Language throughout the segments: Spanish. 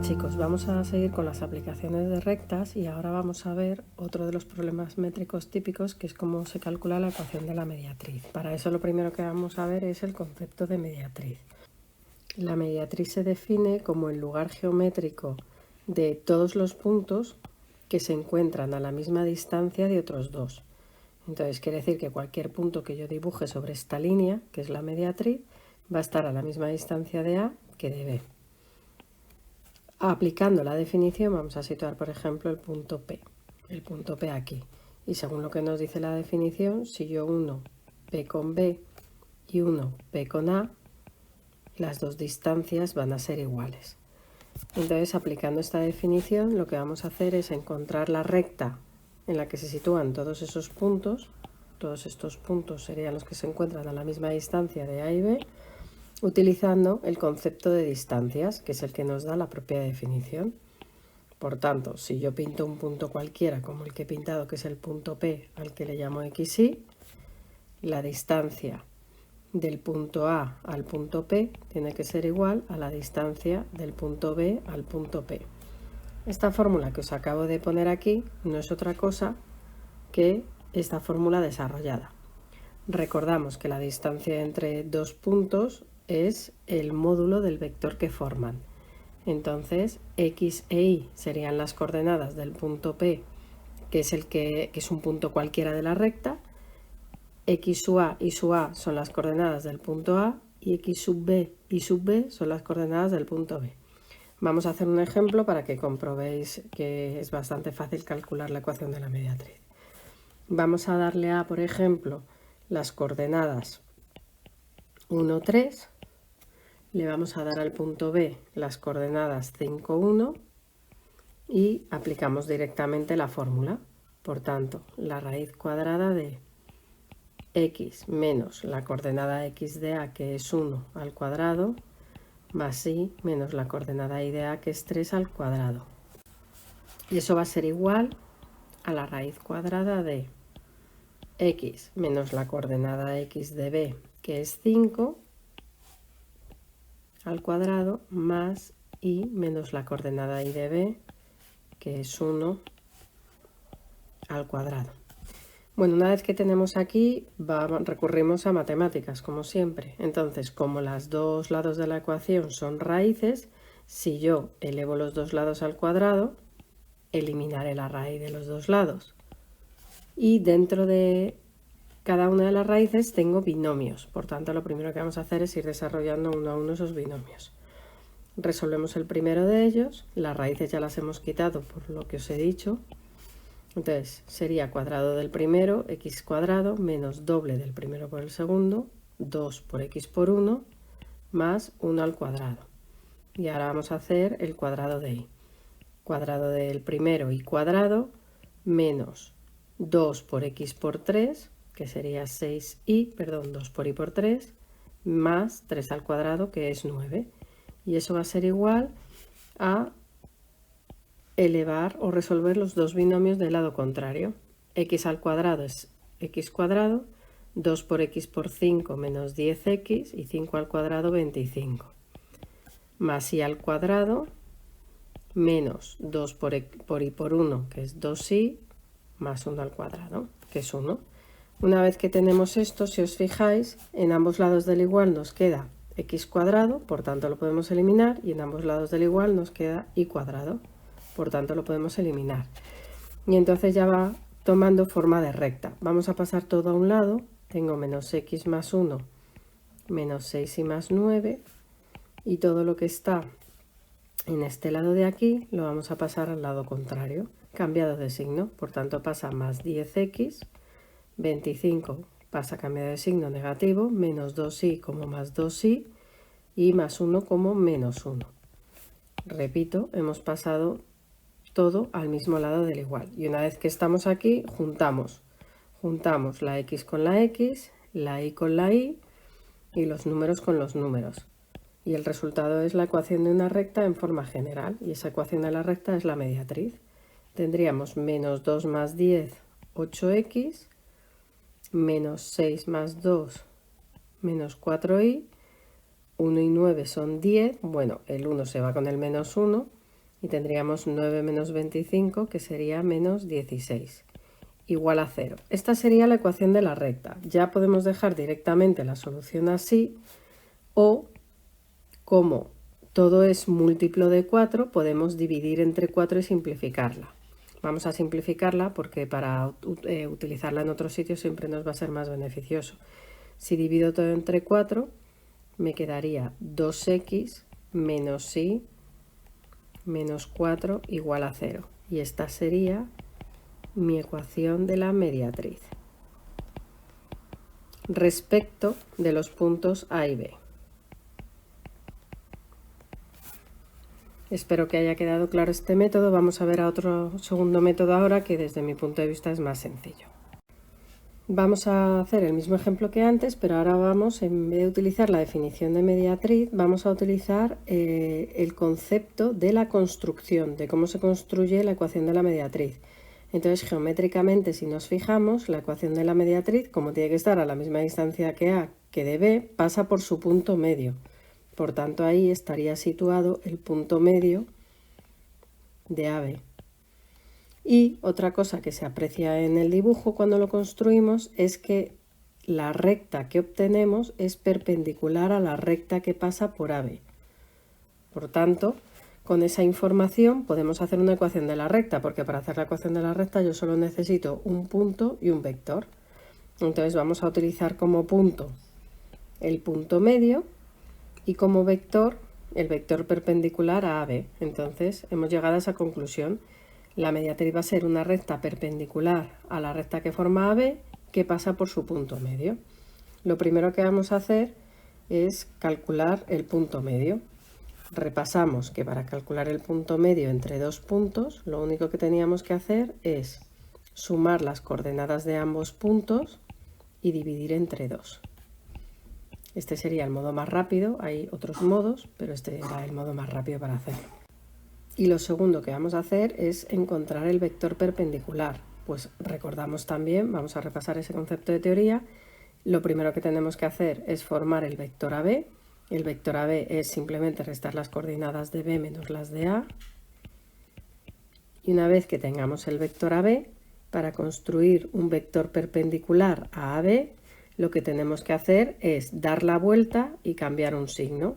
Hola chicos, vamos a seguir con las aplicaciones de rectas y ahora vamos a ver otro de los problemas métricos típicos, que es cómo se calcula la ecuación de la mediatriz. Para eso lo primero que vamos a ver es el concepto de mediatriz. La mediatriz se define como el lugar geométrico de todos los puntos que se encuentran a la misma distancia de otros dos. Entonces quiere decir que cualquier punto que yo dibuje sobre esta línea, que es la mediatriz, va a estar a la misma distancia de A que de B. Aplicando la definición vamos a situar, por ejemplo, el punto P aquí. Y según lo que nos dice la definición, si yo uno P con B y uno P con A, las dos distancias van a ser iguales. Entonces, aplicando esta definición, lo que vamos a hacer es encontrar la recta en la que se sitúan todos esos puntos. Todos estos puntos serían los que se encuentran a la misma distancia de A y B, utilizando el concepto de distancias, que es el que nos da la propia definición. Por tanto, si yo pinto un punto cualquiera, como el que he pintado, que es el punto P, al que le llamo XY, la distancia del punto A al punto P tiene que ser igual a la distancia del punto B al punto P. Esta fórmula que os acabo de poner aquí no es otra cosa que esta fórmula desarrollada. Recordamos que la distancia entre dos puntos es el módulo del vector que forman. Entonces, X e Y serían las coordenadas del punto P, que es un punto cualquiera de la recta. X sub A y sub A son las coordenadas del punto A y X sub B y sub B son las coordenadas del punto B. Vamos a hacer un ejemplo para que comprobéis que es bastante fácil calcular la ecuación de la mediatriz. Vamos a darle a, por ejemplo, las coordenadas 1, 3, le vamos a dar al punto B las coordenadas 5, 1 y aplicamos directamente la fórmula. Por tanto, la raíz cuadrada de x menos la coordenada x de A, que es 1 al cuadrado, más y menos la coordenada y de A, que es 3 al cuadrado. Y eso va a ser igual a la raíz cuadrada de x menos la coordenada x de B, que es 5 al cuadrado, más y menos la coordenada y de B, que es 1 al cuadrado. Bueno, una vez que tenemos aquí, recurrimos a matemáticas, como siempre. Entonces, como los dos lados de la ecuación son raíces, si yo elevo los dos lados al cuadrado, eliminaré la raíz de los dos lados. Y dentro de cada una de las raíces tengo binomios. Por tanto, lo primero que vamos a hacer es ir desarrollando uno a uno esos binomios. Resolvemos el primero de ellos. Las raíces ya las hemos quitado por lo que os he dicho. Entonces sería cuadrado del primero, x cuadrado, menos doble del primero por el segundo, 2 por x por 1, más 1 al cuadrado. Y ahora vamos a hacer el cuadrado de y. Cuadrado del primero y cuadrado, menos 2 por x por 3, que sería 2 por y por 3, más 3 al cuadrado, que es 9. Y eso va a ser igual a elevar o resolver los dos binomios del lado contrario. X al cuadrado es x cuadrado, 2 por x por 5 menos 10x y 5 al cuadrado 25. Más y al cuadrado menos 2 por y por 1, que es 2y, más 1 al cuadrado, que es 1. Una vez que tenemos esto, si os fijáis, en ambos lados del igual nos queda x cuadrado, por tanto lo podemos eliminar, y en ambos lados del igual nos queda y cuadrado. Por tanto lo podemos eliminar. Y entonces ya va tomando forma de recta. Vamos a pasar todo a un lado. Tengo menos x más 1, menos 6 y más 9. Y todo lo que está en este lado de aquí lo vamos a pasar al lado contrario, cambiado de signo. Por tanto pasa más 10x, 25 pasa cambiado de signo negativo, menos 2y como más 2y y más 1 como menos 1. Repito, hemos pasado todo al mismo lado del igual. Y una vez que estamos aquí, juntamos la x con la x, la y con la y los números con los números. Y el resultado es la ecuación de una recta en forma general. Y esa ecuación de la recta es la mediatriz. Tendríamos menos 2 más 10, 8x, menos 6 más 2, menos 4y, 1 y 9 son 10. Bueno, el 1 se va con el menos 1. y tendríamos 9 menos 25, que sería menos 16, igual a 0. Esta sería la ecuación de la recta. Ya podemos dejar directamente la solución así, o como todo es múltiplo de 4, podemos dividir entre 4 y simplificarla. Vamos a simplificarla porque para utilizarla en otros sitios siempre nos va a ser más beneficioso. Si divido todo entre 4, me quedaría 2x menos y menos 4 igual a 0. Y esta sería mi ecuación de la mediatriz respecto de los puntos A y B. Espero que haya quedado claro este método. Vamos a ver a otro segundo método ahora que desde mi punto de vista es más sencillo. Vamos a hacer el mismo ejemplo que antes, pero ahora vamos, en vez de utilizar la definición de mediatriz, vamos a utilizar el concepto de la construcción, de cómo se construye la ecuación de la mediatriz. Entonces, geométricamente, si nos fijamos, la ecuación de la mediatriz, como tiene que estar a la misma distancia que A que de B, pasa por su punto medio. Por tanto, ahí estaría situado el punto medio de AB. Y otra cosa que se aprecia en el dibujo cuando lo construimos es que la recta que obtenemos es perpendicular a la recta que pasa por AB. Por tanto, con esa información podemos hacer una ecuación de la recta, porque para hacer la ecuación de la recta yo solo necesito un punto y un vector. Entonces vamos a utilizar como punto el punto medio y como vector el vector perpendicular a AB. Entonces hemos llegado a esa conclusión. La mediatriz va a ser una recta perpendicular a la recta que forma AB que pasa por su punto medio. Lo primero que vamos a hacer es calcular el punto medio. Repasamos que para calcular el punto medio entre dos puntos, lo único que teníamos que hacer es sumar las coordenadas de ambos puntos y dividir entre 2. Este sería el modo más rápido, hay otros modos, pero este era el modo más rápido para hacerlo. Y lo segundo que vamos a hacer es encontrar el vector perpendicular. Pues recordamos también, vamos a repasar ese concepto de teoría, lo primero que tenemos que hacer es formar el vector AB. El vector AB es simplemente restar las coordenadas de B menos las de A. Y una vez que tengamos el vector AB, para construir un vector perpendicular a AB, lo que tenemos que hacer es dar la vuelta y cambiar un signo.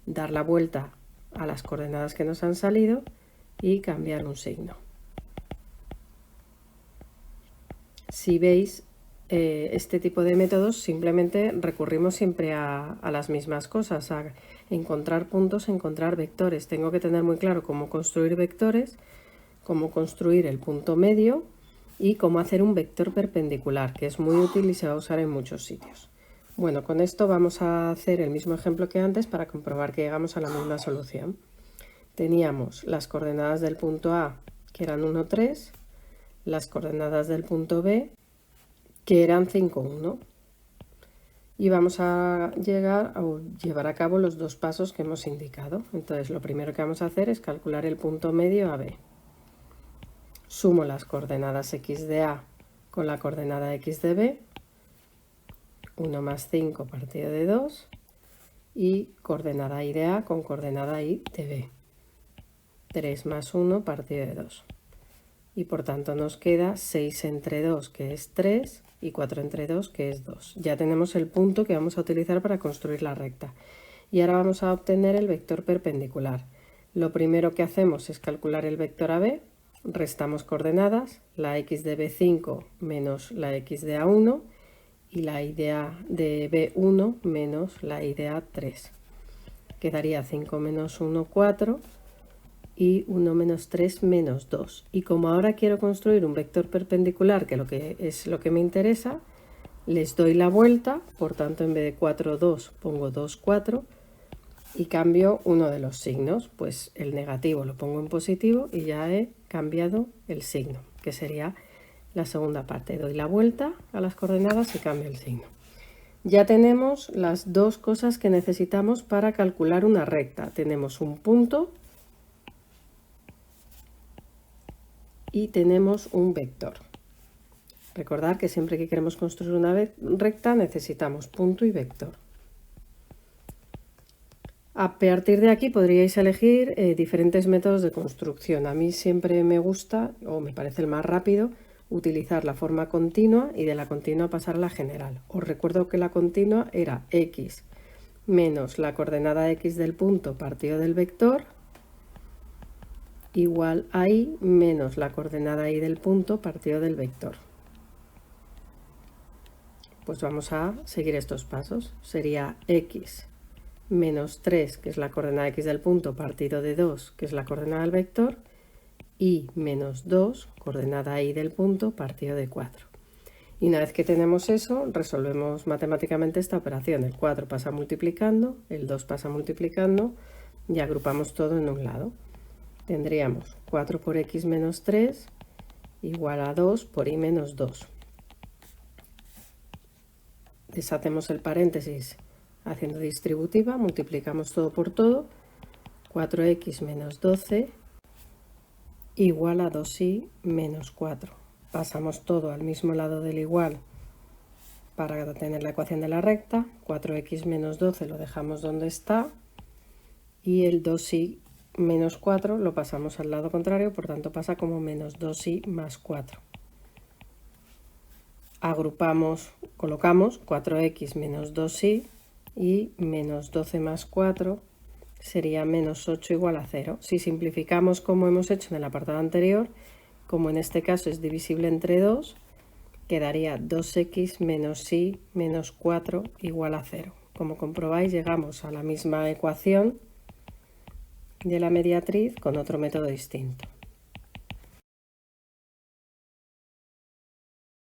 Dar la vuelta a las coordenadas que nos han salido y cambiar un signo. Si veis, este tipo de métodos simplemente recurrimos siempre a las mismas cosas, a encontrar puntos, encontrar vectores. Tengo que tener muy claro cómo construir vectores, cómo construir el punto medio y cómo hacer un vector perpendicular, que es muy útil y se va a usar en muchos sitios. Bueno, con esto vamos a hacer el mismo ejemplo que antes para comprobar que llegamos a la misma solución. Teníamos las coordenadas del punto A, que eran 1, 3, las coordenadas del punto B, que eran 5, 1. Y vamos a llevar a cabo los dos pasos que hemos indicado. Entonces, lo primero que vamos a hacer es calcular el punto medio AB. Sumo las coordenadas x de A con la coordenada x de B, 1 más 5 partido de 2, y coordenada y de A con coordenada y de B, 3 más 1 partido de 2. Y por tanto nos queda 6 entre 2, que es 3, y 4 entre 2, que es 2. Ya tenemos el punto que vamos a utilizar para construir la recta. Y ahora vamos a obtener el vector perpendicular. Lo primero que hacemos es calcular el vector AB. Restamos coordenadas, la x de B5 menos la x de A1 y la y de B1 menos la y de A3. Quedaría 5 menos 1, 4 y 1 menos 3 menos 2. Y como ahora quiero construir un vector perpendicular, que es lo que me interesa, les doy la vuelta, por tanto en vez de 4, 2 pongo 2, 4. Y cambio uno de los signos, pues el negativo lo pongo en positivo y ya he cambiado el signo, que sería la segunda parte. Doy la vuelta a las coordenadas y cambio el signo. Ya tenemos las dos cosas que necesitamos para calcular una recta. Tenemos un punto y tenemos un vector. Recordad que siempre que queremos construir una recta necesitamos punto y vector. A partir de aquí podríais elegir diferentes métodos de construcción. A mí siempre me gusta, o me parece el más rápido, utilizar la forma continua y de la continua pasar a la general. Os recuerdo que la continua era x menos la coordenada x del punto partido del vector igual a y menos la coordenada y del punto partido del vector. Pues vamos a seguir estos pasos. Sería x menos 3, que es la coordenada x del punto, partido de 2, que es la coordenada del vector, y menos 2, coordenada y del punto, partido de 4. Y una vez que tenemos eso, resolvemos matemáticamente esta operación. El 4 pasa multiplicando, el 2 pasa multiplicando, y agrupamos todo en un lado. Tendríamos 4 por x menos 3 igual a 2 por y menos 2. Deshacemos el paréntesis haciendo distributiva, multiplicamos todo por todo, 4x menos 12 igual a 2y menos 4. Pasamos todo al mismo lado del igual para tener la ecuación de la recta, 4x menos 12 lo dejamos donde está y el 2y menos 4 lo pasamos al lado contrario, por tanto pasa como menos 2y más 4. Agrupamos, colocamos 4x menos 2y y menos 12 más 4 sería menos 8 igual a 0. Si simplificamos como hemos hecho en el apartado anterior, como en este caso es divisible entre 2, quedaría 2x menos y menos 4 igual a 0. Como comprobáis, llegamos a la misma ecuación de la mediatriz con otro método distinto.